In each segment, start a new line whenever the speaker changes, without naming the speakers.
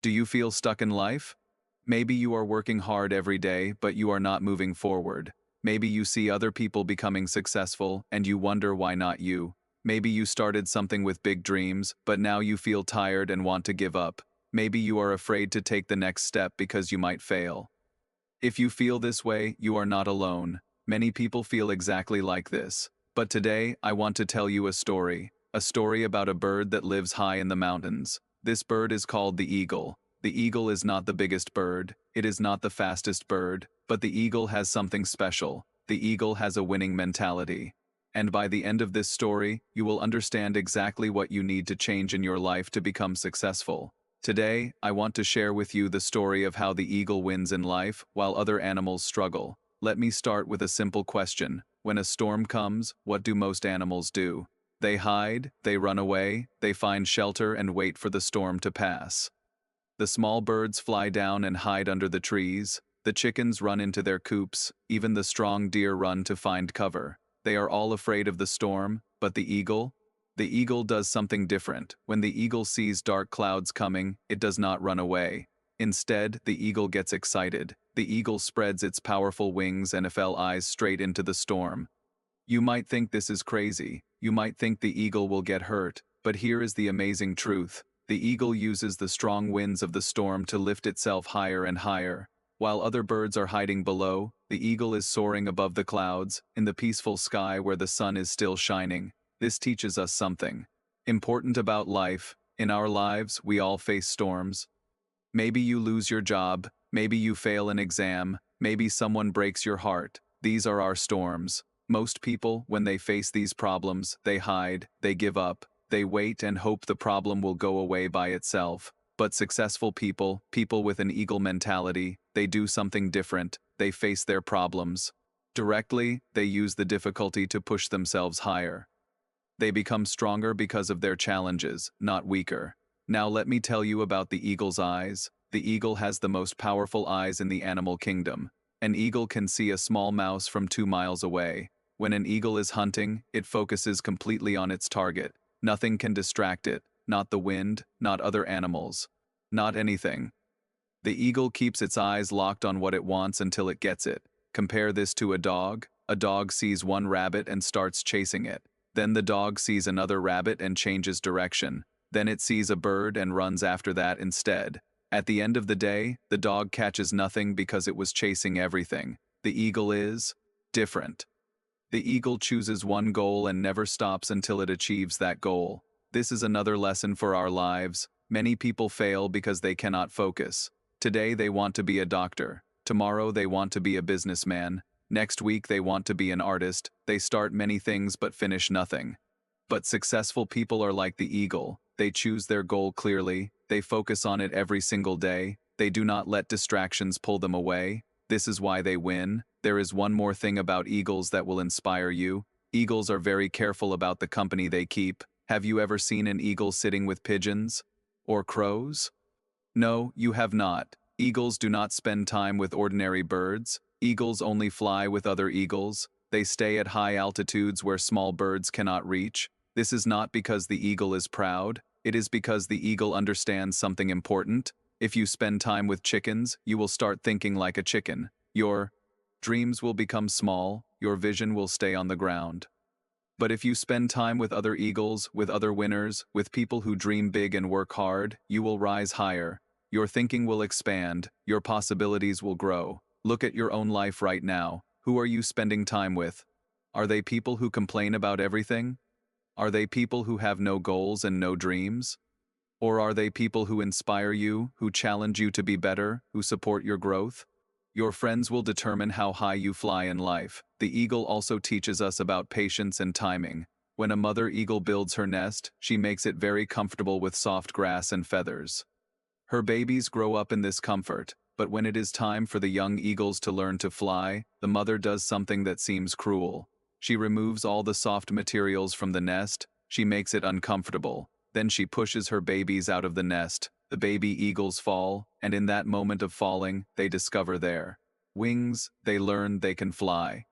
Do you feel stuck in life? Maybe you are working hard every day, but you are not moving forward. Maybe you see other people becoming successful, and you wonder why not you. Maybe you started something with big dreams, but now you feel tired and want to give up. Maybe you are afraid to take the next step because you might fail. If you feel this way, you are not alone. Many people feel exactly like this. But today, I want to tell you a story about a bird that lives high in the mountains. This bird is called the eagle. The eagle is not the biggest bird, it is not the fastest bird, but the eagle has something special. The eagle has a winning mentality. And by the end of this story, you will understand exactly what you need to change in your life to become successful. Today, I want to share with you the story of how the eagle wins in life while other animals struggle. Let me start with a simple question. When a storm comes, what do most animals do? They hide, they run away, they find shelter and wait for the storm to pass. The small birds fly down and hide under the trees. The chickens run into their coops. Even the strong deer run to find cover. They are all afraid of the storm, but the eagle? The eagle does something different. When the eagle sees dark clouds coming, it does not run away. Instead, the eagle gets excited. The eagle spreads its powerful wings and flies straight into the storm. You might think this is crazy. You might think the eagle will get hurt. But here is the amazing truth. The eagle uses the strong winds of the storm to lift itself higher and higher. While other birds are hiding below, the eagle is soaring above the clouds, in the peaceful sky where the sun is still shining. This teaches us something important about life. In our lives, we all face storms. Maybe you lose your job, maybe you fail an exam, maybe someone breaks your heart. These are our storms. Most people, when they face these problems, they hide, they give up, they wait and hope the problem will go away by itself. But successful people, people with an eagle mentality, they do something different. They face their problems directly. They use the difficulty to push themselves higher. They become stronger because of their challenges, not weaker. Now let me tell you about the eagle's eyes. The eagle has the most powerful eyes in the animal kingdom. An eagle can see a small mouse from 2 miles away. When an eagle is hunting, it focuses completely on its target. Nothing can distract it, not the wind, not other animals, not anything. The eagle keeps its eyes locked on what it wants until it gets it. Compare this to a dog. A dog sees one rabbit and starts chasing it. Then the dog sees another rabbit and changes direction. Then it sees a bird and runs after that instead. At the end of the day, the dog catches nothing because it was chasing everything. The eagle is different. The eagle chooses one goal and never stops until it achieves that goal. This is another lesson for our lives. Many people fail because they cannot focus. Today they want to be a doctor. Tomorrow they want to be a businessman. Next week they want to be an artist. They start many things but finish nothing. But successful people are like the eagle. They choose their goal clearly. They focus on it every single day. They do not let distractions pull them away. This is why they win. There is one more thing about eagles that will inspire you. Eagles are very careful about the company they keep. Have you ever seen an eagle sitting with pigeons? Or crows? No, you have not. Eagles do not spend time with ordinary birds. Eagles only fly with other eagles. They stay at high altitudes where small birds cannot reach. This is not because the eagle is proud. It is because the eagle understands something important. If you spend time with chickens, you will start thinking like a chicken. Your dreams will become small, your vision will stay on the ground. But if you spend time with other eagles, with other winners, with people who dream big and work hard, you will rise higher. Your thinking will expand, your possibilities will grow. Look at your own life right now. Who are you spending time with? Are they people who complain about everything? Are they people who have no goals and no dreams? Or are they people who inspire you, who challenge you to be better, who support your growth? Your friends will determine how high you fly in life. The eagle also teaches us about patience and timing. When a mother eagle builds her nest, she makes it very comfortable with soft grass and feathers. Her babies grow up in this comfort, but when it is time for the young eagles to learn to fly, the mother does something that seems cruel. She removes all the soft materials from the nest, she makes it uncomfortable. Then she pushes her babies out of the nest. The baby eagles fall, and in that moment of falling, they discover their wings. They learn they can fly.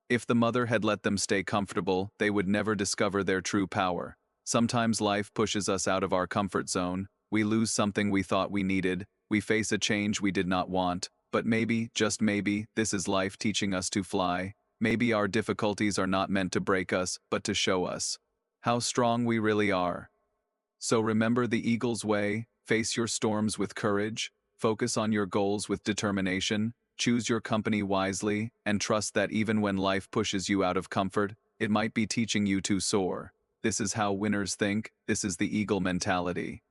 If the mother had let them stay comfortable, they would never discover their true power. Sometimes life pushes us out of our comfort zone. We lose something we thought we needed. We face a change we did not want. But maybe, just maybe, this is life teaching us to fly. Maybe our difficulties are not meant to break us, but to show us how strong we really are. So remember the eagle's way, face your storms with courage, focus on your goals with determination, choose your company wisely, and trust that even when life pushes you out of comfort, it might be teaching you to soar. This is how winners think, this is the eagle mentality.